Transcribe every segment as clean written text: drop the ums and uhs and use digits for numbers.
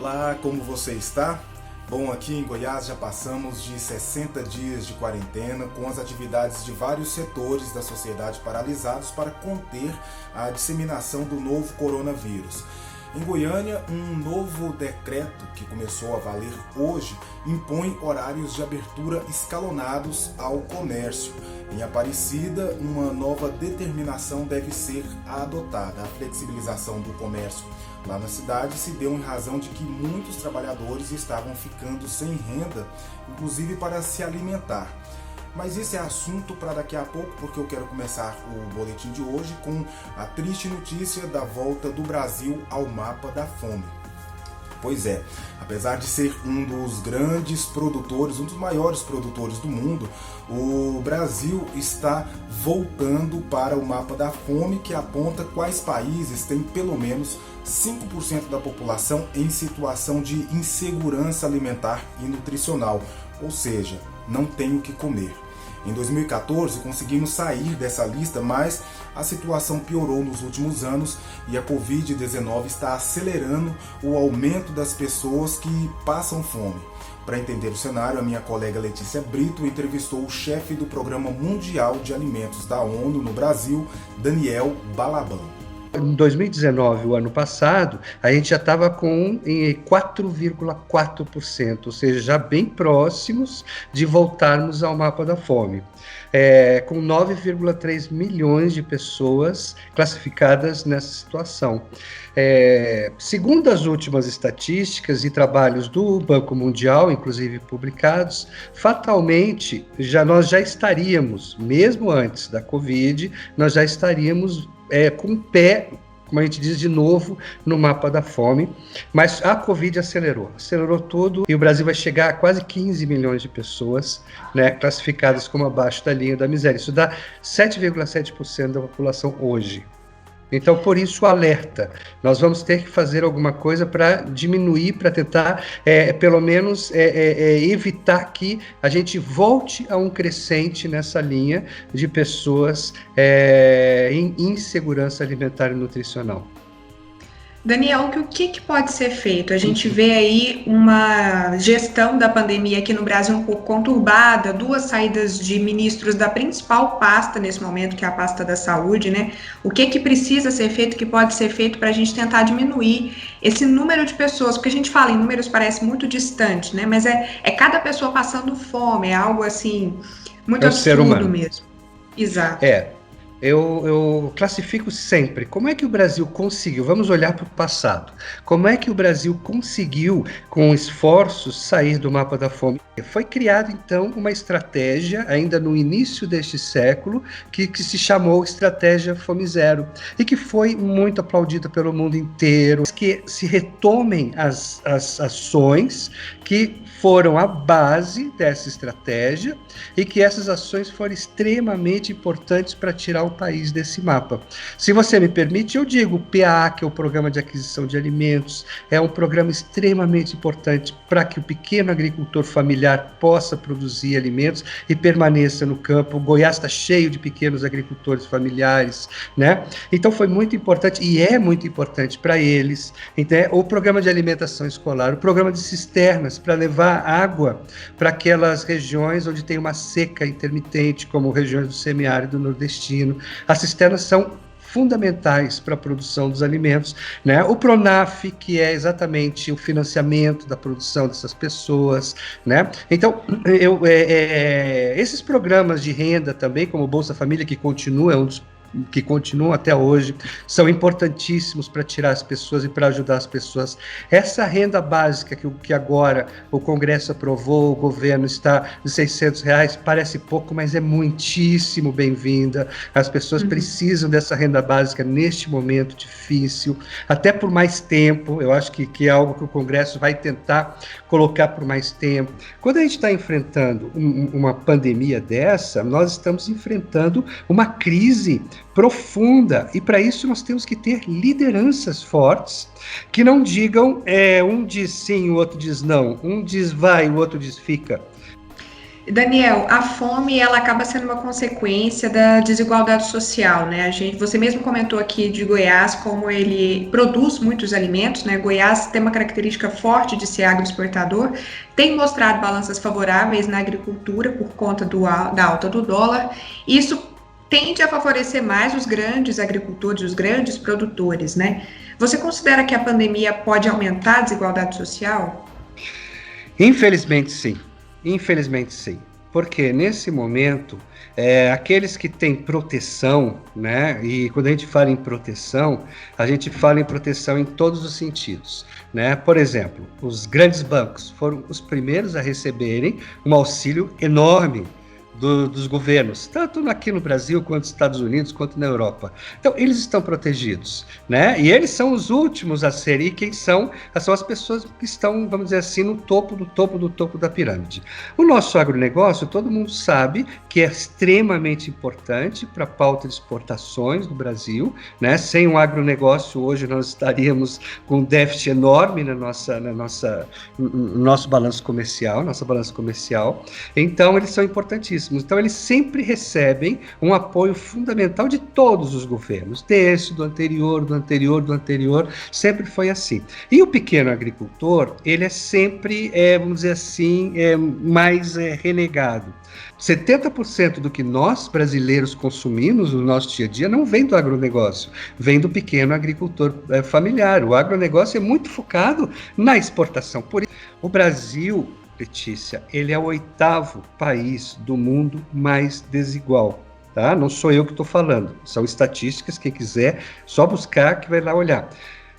Olá, como você está? Bom, aqui em Goiás já passamos de 60 dias de quarentena com as atividades de vários setores da sociedade paralisados para conter a disseminação do novo coronavírus. Em Goiânia, um novo decreto que começou a valer hoje impõe horários de abertura escalonados ao comércio. Em Aparecida, uma nova determinação deve ser adotada. A flexibilização do comércio lá na cidade se deu em razão de que muitos trabalhadores estavam ficando sem renda, inclusive para se alimentar. Mas esse é assunto para daqui a pouco, porque eu quero começar o boletim de hoje com a triste notícia da volta do Brasil ao mapa da fome. Pois é, apesar de ser um dos grandes produtores, um dos maiores produtores do mundo, o Brasil está voltando para o mapa da fome, que aponta quais países têm pelo menos 5% da população em situação de insegurança alimentar e nutricional, ou seja, não tem o que comer. Em 2014 conseguimos sair dessa lista, mas a situação piorou nos últimos anos e a Covid-19 está acelerando o aumento das pessoas que passam fome. Para entender o cenário, a minha colega Letícia Brito entrevistou o chefe do Programa Mundial de Alimentos da ONU no Brasil, Daniel Balaban. Em 2019, o ano passado, a gente já estava com 4,4%, ou seja, já bem próximos de voltarmos ao mapa da fome. Com 9,3 milhões de pessoas classificadas nessa situação. Segundo as últimas estatísticas e trabalhos do Banco Mundial, inclusive publicados, fatalmente nós já estaríamos, mesmo antes da Covid, nós já estaríamos com o pé, como a gente diz de novo, no mapa da fome, mas a Covid acelerou tudo e o Brasil vai chegar a quase 15 milhões de pessoas, né, classificadas como abaixo da linha da miséria. Isso dá 7,7% da população hoje. Então, por isso, o alerta. Nós vamos ter que fazer alguma coisa para diminuir, para tentar, pelo menos, evitar que a gente volte a um crescente nessa linha de pessoas em insegurança alimentar e nutricional. Daniel, o que pode ser feito? A gente vê aí uma gestão da pandemia aqui no Brasil um pouco conturbada, 2 saídas de ministros da principal pasta nesse momento, que é a pasta da saúde, né? O que precisa ser feito, que pode ser feito para a gente tentar diminuir esse número de pessoas? Porque a gente fala em números, parece muito distante, né? Mas é cada pessoa passando fome, é algo assim, muito absurdo mesmo. Exato. Eu classifico sempre, como é que o Brasil conseguiu, vamos olhar para o passado, como é que o Brasil conseguiu, com esforços, sair do mapa da fome? Foi criada, então, uma estratégia, ainda no início deste século, que se chamou Estratégia Fome Zero, e que foi muito aplaudida pelo mundo inteiro, que se retomem as ações que foram a base dessa estratégia e que essas ações foram extremamente importantes para tirar o país desse mapa. Se você me permite, eu digo, o PAA, que é o Programa de Aquisição de Alimentos, é um programa extremamente importante para que o pequeno agricultor familiar possa produzir alimentos e permaneça no campo. O Goiás está cheio de pequenos agricultores familiares, né? Então foi muito importante e é muito importante para eles. Então, o programa de alimentação escolar, o programa de cisternas para levar água para aquelas regiões onde tem uma seca intermitente, como regiões do semiárido nordestino. As cisternas são fundamentais para a produção dos alimentos, né? O Pronaf, que é exatamente o financiamento da produção dessas pessoas, né? Então, esses programas de renda também, como o Bolsa Família, que continua, é um dos que continuam até hoje, são importantíssimos para tirar as pessoas e para ajudar as pessoas. Essa renda básica que agora o Congresso aprovou, o governo está de R$600, parece pouco, mas é muitíssimo bem-vinda. As pessoas precisam dessa renda básica neste momento difícil, até por mais tempo. Eu acho que é algo que o Congresso vai tentar colocar por mais tempo. Quando a gente está enfrentando uma pandemia dessa, nós estamos enfrentando uma crise profunda, e para isso nós temos que ter lideranças fortes que não digam um diz sim, o outro diz não, um diz vai, o outro diz fica. Daniel, a fome ela acaba sendo uma consequência da desigualdade social, né? Você mesmo comentou aqui de Goiás como ele produz muitos alimentos, né? Goiás tem uma característica forte de ser agroexportador, tem mostrado balanças favoráveis na agricultura por conta da alta do dólar. Isso tende a favorecer mais os grandes agricultores, os grandes produtores, né? Você considera que a pandemia pode aumentar a desigualdade social? Infelizmente, sim. Infelizmente, sim. Porque nesse momento, aqueles que têm proteção, né? E quando a gente fala em proteção, a gente fala em proteção em todos os sentidos, né? Por exemplo, os grandes bancos foram os primeiros a receberem um auxílio enorme dos governos, tanto aqui no Brasil, quanto nos Estados Unidos, quanto na Europa. Então, eles estão protegidos, né? E eles são os últimos a serem, e quem são as pessoas que estão, vamos dizer assim, no topo da pirâmide. O nosso agronegócio, todo mundo sabe que é extremamente importante para a pauta de exportações do Brasil, né? Sem um agronegócio, hoje nós estaríamos com um déficit enorme no nosso balanço comercial, Então, eles são importantíssimos. Então, eles sempre recebem um apoio fundamental de todos os governos, desse, do anterior, sempre foi assim. E o pequeno agricultor, ele é sempre, vamos dizer assim, mais renegado. 70% do que nós, brasileiros, consumimos no nosso dia a dia não vem do agronegócio, vem do pequeno agricultor familiar. O agronegócio é muito focado na exportação. Por isso, o Brasil, Letícia, ele é o 8º país do mundo mais desigual, tá? Não sou eu que estou falando, são estatísticas, quem quiser, só buscar que vai lá olhar.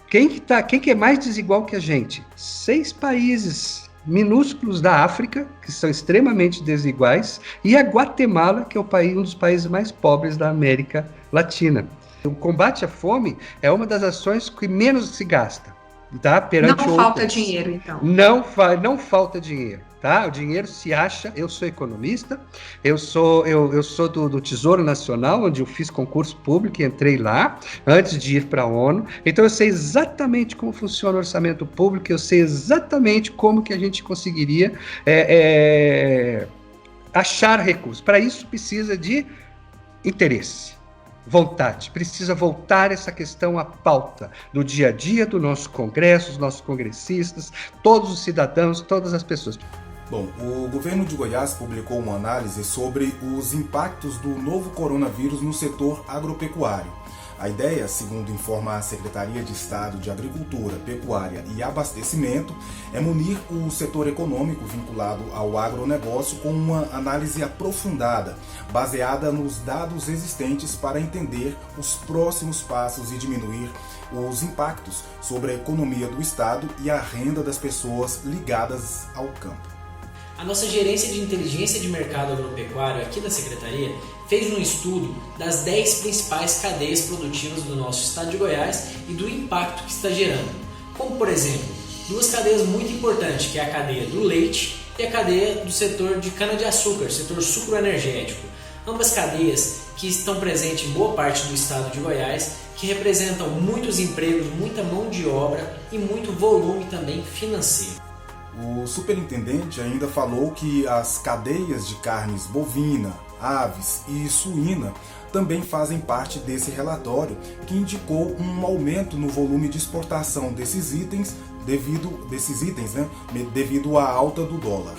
Quem que é mais desigual que a gente? 6 países minúsculos da África, que são extremamente desiguais, e a Guatemala, que é um dos países mais pobres da América Latina. O combate à fome é uma das ações que menos se gasta. Tá? Perante não falta dinheiro, então. Não falta dinheiro, tá? O dinheiro se acha. Eu sou economista, eu sou do Tesouro Nacional, onde eu fiz concurso público e entrei lá antes de ir para a ONU. Então eu sei exatamente como funciona o orçamento público, eu sei exatamente como que a gente conseguiria achar recursos. Para isso precisa de interesse. Vontade, precisa voltar essa questão à pauta do dia a dia do nosso Congresso, os nossos congressistas, todos os cidadãos, todas as pessoas. Bom, o governo de Goiás publicou uma análise sobre os impactos do novo coronavírus no setor agropecuário. A ideia, segundo informa a Secretaria de Estado de Agricultura, Pecuária e Abastecimento, é munir o setor econômico vinculado ao agronegócio com uma análise aprofundada, baseada nos dados existentes para entender os próximos passos e diminuir os impactos sobre a economia do Estado e a renda das pessoas ligadas ao campo. A nossa gerência de inteligência de mercado agropecuário aqui da Secretaria fez um estudo das 10 principais cadeias produtivas do nosso estado de Goiás e do impacto que está gerando. Como, por exemplo, 2 cadeias muito importantes, que é a cadeia do leite e a cadeia do setor de cana-de-açúcar, setor sucroenergético. Ambas cadeias que estão presentes em boa parte do estado de Goiás, que representam muitos empregos, muita mão de obra e muito volume também financeiro. O superintendente ainda falou que as cadeias de carnes bovina, aves e suína também fazem parte desse relatório, que indicou um aumento no volume de exportação desses itens devido à alta do dólar.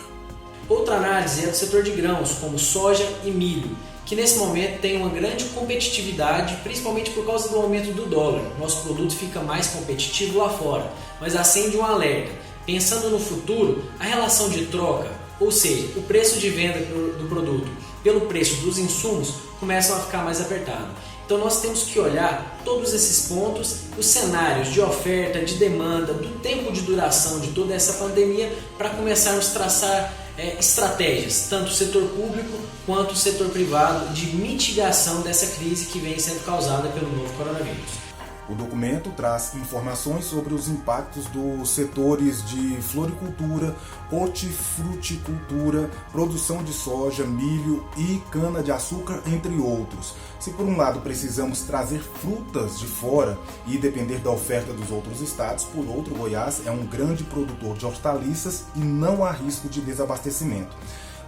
Outra análise é do setor de grãos, como soja e milho, que nesse momento tem uma grande competitividade, principalmente por causa do aumento do dólar. Nosso produto fica mais competitivo lá fora, mas acende um alerta. Pensando no futuro, a relação de troca, ou seja, o preço de venda do produto pelo preço dos insumos, começam a ficar mais apertado. Então nós temos que olhar todos esses pontos, os cenários de oferta, de demanda, do tempo de duração de toda essa pandemia, para começarmos a traçar estratégias, tanto o setor público quanto o setor privado, de mitigação dessa crise que vem sendo causada pelo novo coronavírus. O documento traz informações sobre os impactos dos setores de floricultura, hortifruticultura, produção de soja, milho e cana-de-açúcar, entre outros. Se por um lado precisamos trazer frutas de fora e depender da oferta dos outros estados, por outro, Goiás é um grande produtor de hortaliças e não há risco de desabastecimento.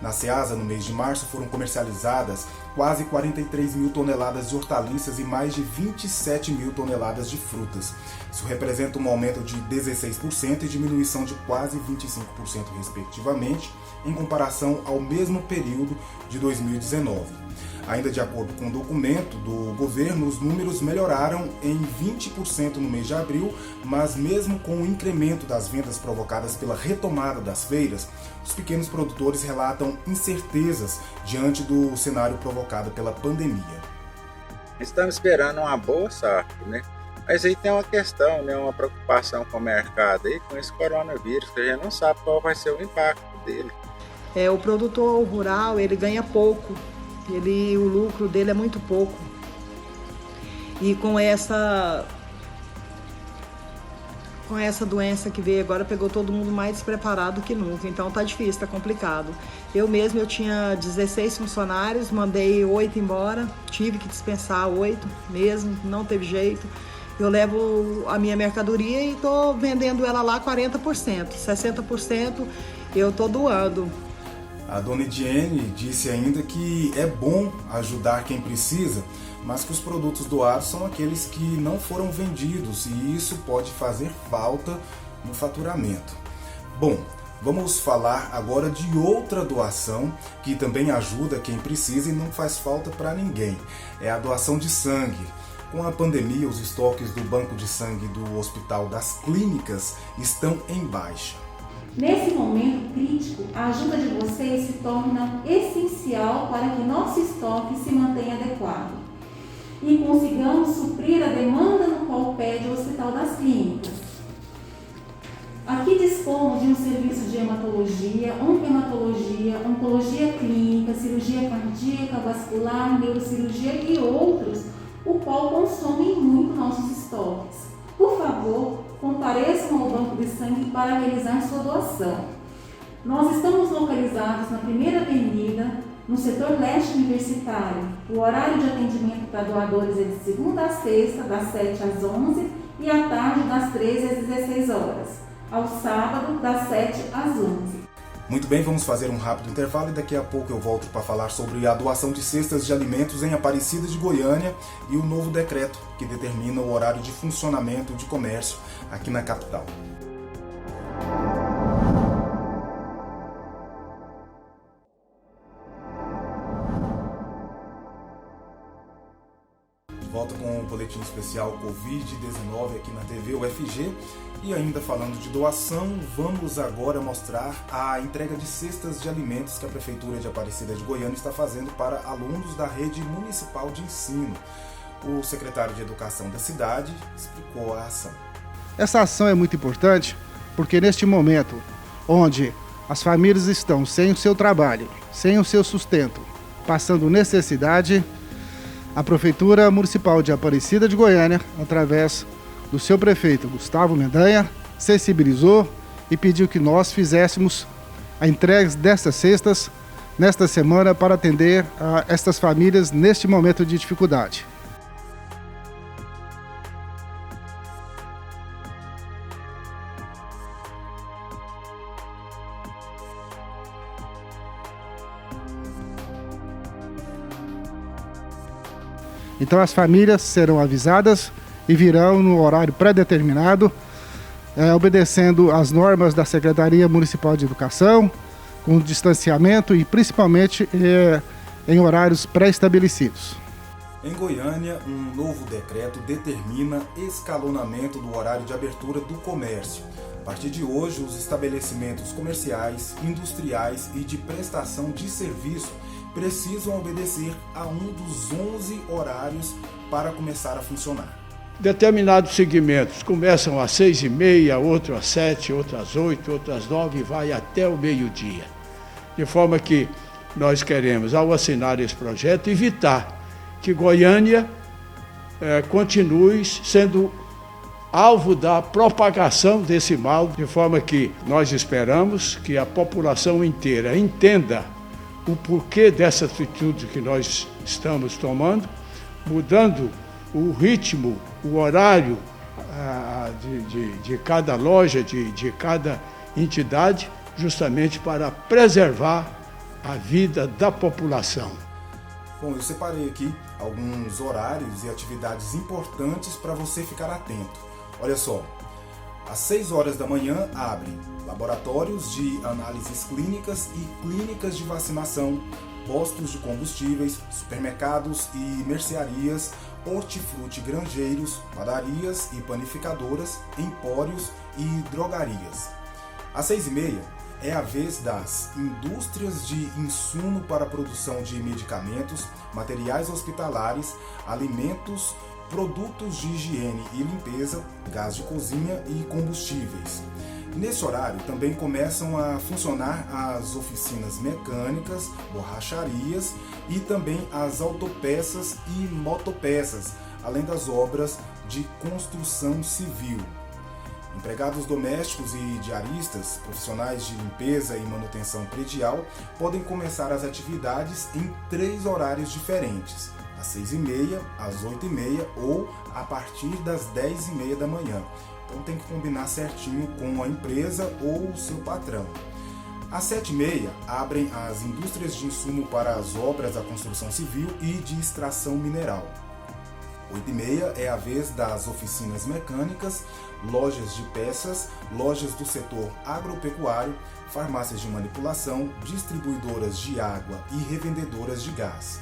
Na Ceasa, no mês de março, foram comercializadas quase 43 mil toneladas de hortaliças e mais de 27 mil toneladas de frutas. Isso representa um aumento de 16% e diminuição de quase 25%, respectivamente, em comparação ao mesmo período de 2019. Ainda de acordo com o documento do governo, os números melhoraram em 20% no mês de abril, mas mesmo com o incremento das vendas provocadas pela retomada das feiras, os pequenos produtores relatam incertezas diante do cenário provocado pela pandemia. Estamos esperando uma boa safra, né? Mas aí tem uma questão, né? Uma preocupação com o mercado aí, com esse coronavírus, que a gente não sabe qual vai ser o impacto dele. O produtor rural, ele ganha pouco. O lucro dele é muito pouco. E com essa doença que veio agora, pegou todo mundo mais despreparado que nunca. Então tá difícil, tá complicado. Eu tinha 16 funcionários, mandei 8 embora, tive que dispensar 8 mesmo, não teve jeito. Eu levo a minha mercadoria e tô vendendo ela lá 40%, 60% eu tô doando. A dona Ediene disse ainda que é bom ajudar quem precisa, mas que os produtos doados são aqueles que não foram vendidos e isso pode fazer falta no faturamento. Bom, vamos falar agora de outra doação que também ajuda quem precisa e não faz falta para ninguém. É a doação de sangue. Com a pandemia, os estoques do banco de sangue do Hospital das Clínicas estão em baixa. Nesse momento crítico, a ajuda de vocês se torna essencial para que nosso estoque se mantenha adequado e consigamos suprir a demanda no qual pede o Hospital das Clínicas. Aqui dispomos de um serviço de hematologia, oncohematologia, oncologia clínica, cirurgia cardíaca, vascular, neurocirurgia e outros, o qual consomem muito nossos estoques. Por favor, compareçam ao banco de sangue para realizar sua doação. Nós estamos localizados na primeira avenida, no setor leste universitário. O horário de atendimento para doadores é de segunda a sexta, das 7 às 11 e à tarde, das 13 às 16 horas. Ao sábado, das 7 às 11. Muito bem, vamos fazer um rápido intervalo e daqui a pouco eu volto para falar sobre a doação de cestas de alimentos em Aparecida de Goiânia e o novo decreto que determina o horário de funcionamento de comércio aqui na capital. Volta com o boletim especial Covid-19 aqui na TV UFG. E ainda falando de doação, vamos agora mostrar a entrega de cestas de alimentos que a Prefeitura de Aparecida de Goiânia está fazendo para alunos da rede municipal de ensino. O secretário de Educação da cidade explicou a ação. Essa ação é muito importante porque neste momento onde as famílias estão sem o seu trabalho, sem o seu sustento, passando necessidade, a Prefeitura Municipal de Aparecida de Goiânia, através do seu prefeito Gustavo Mendanha, sensibilizou e pediu que nós fizéssemos a entrega dessas cestas nesta semana para atender a estas famílias neste momento de dificuldade. Então as famílias serão avisadas e virão no horário pré-determinado, obedecendo às normas da Secretaria Municipal de Educação, com distanciamento e principalmente em horários pré-estabelecidos. Em Goiânia, um novo decreto determina escalonamento do horário de abertura do comércio. A partir de hoje, os estabelecimentos comerciais, industriais e de prestação de serviço precisam obedecer a um dos 11 horários para começar a funcionar. Determinados segmentos começam às 6h30, outro às 7, outro às 8, outro às 9 e vai até o meio-dia. De forma que nós queremos, ao assinar esse projeto, evitar que Goiânia continue sendo alvo da propagação desse mal, de forma que nós esperamos que a população inteira entenda o porquê dessa atitude que nós estamos tomando, mudando o ritmo, o horário de cada loja, de cada entidade, justamente para preservar a vida da população. Bom, eu separei aqui alguns horários e atividades importantes para você ficar atento. Olha só, às 6 horas da manhã abrem laboratórios de análises clínicas e clínicas de vacinação, postos de combustíveis, supermercados e mercearias, hortifruti granjeiros, padarias e panificadoras, empórios e drogarias. Às 6h30 é a vez das indústrias de insumo para a produção de medicamentos, materiais hospitalares, alimentos, produtos de higiene e limpeza, gás de cozinha e combustíveis. Nesse horário também começam a funcionar as oficinas mecânicas, borracharias e também as autopeças e motopeças, além das obras de construção civil. Empregados domésticos e diaristas, profissionais de limpeza e manutenção predial podem começar as atividades em 3 horários diferentes, às 6h30, às 8h30 ou a partir das 10h30 da manhã. Então tem que combinar certinho com a empresa ou o seu patrão. Às 7h30 abrem as indústrias de insumo para as obras da construção civil e de extração mineral. 8h30 é a vez das oficinas mecânicas, lojas de peças, lojas do setor agropecuário, farmácias de manipulação, distribuidoras de água e revendedoras de gás.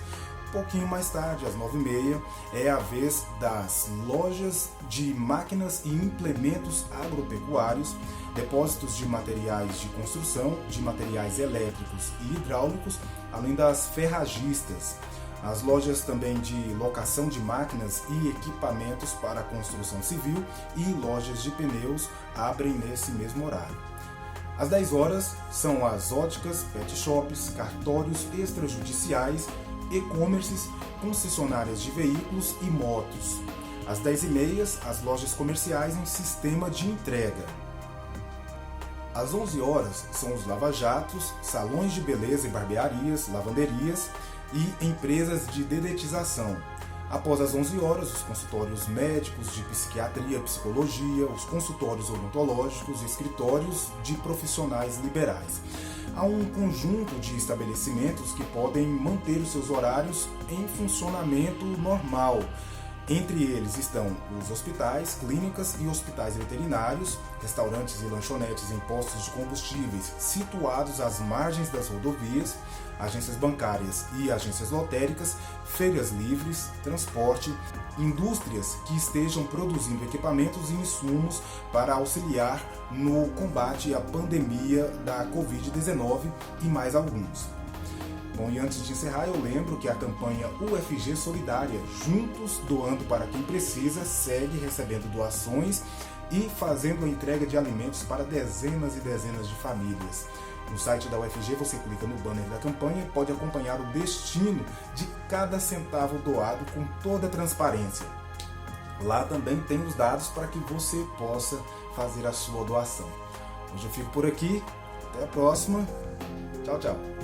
Um pouquinho mais tarde, às 9h30, é a vez das lojas de máquinas e implementos agropecuários, depósitos de materiais de construção, de materiais elétricos e hidráulicos, além das ferragistas. As lojas também de locação de máquinas e equipamentos para a construção civil e lojas de pneus abrem nesse mesmo horário. Às 10 horas são as óticas, pet shops, cartórios extrajudiciais, e-commerces, concessionárias de veículos e motos. Às 10h30, as lojas comerciais em sistema de entrega. Às 11 horas são os lava-jatos, salões de beleza e barbearias, lavanderias e empresas de dedetização. Após as 11 horas, os consultórios médicos de psiquiatria, psicologia, os consultórios odontológicos e escritórios de profissionais liberais. Há um conjunto de estabelecimentos que podem manter os seus horários em funcionamento normal. Entre eles estão os hospitais, clínicas e hospitais veterinários, restaurantes e lanchonetes em postos de combustíveis situados às margens das rodovias, agências bancárias e agências lotéricas, feiras livres, transporte, indústrias que estejam produzindo equipamentos e insumos para auxiliar no combate à pandemia da Covid-19 e mais alguns. Bom, e antes de encerrar, eu lembro que a campanha UFG Solidária, Juntos Doando para Quem Precisa, segue recebendo doações e fazendo a entrega de alimentos para dezenas e dezenas de famílias. No site da UFG você clica no banner da campanha e pode acompanhar o destino de cada centavo doado com toda a transparência. Lá também tem os dados para que você possa fazer a sua doação. Hoje eu fico por aqui, até a próxima, tchau, tchau.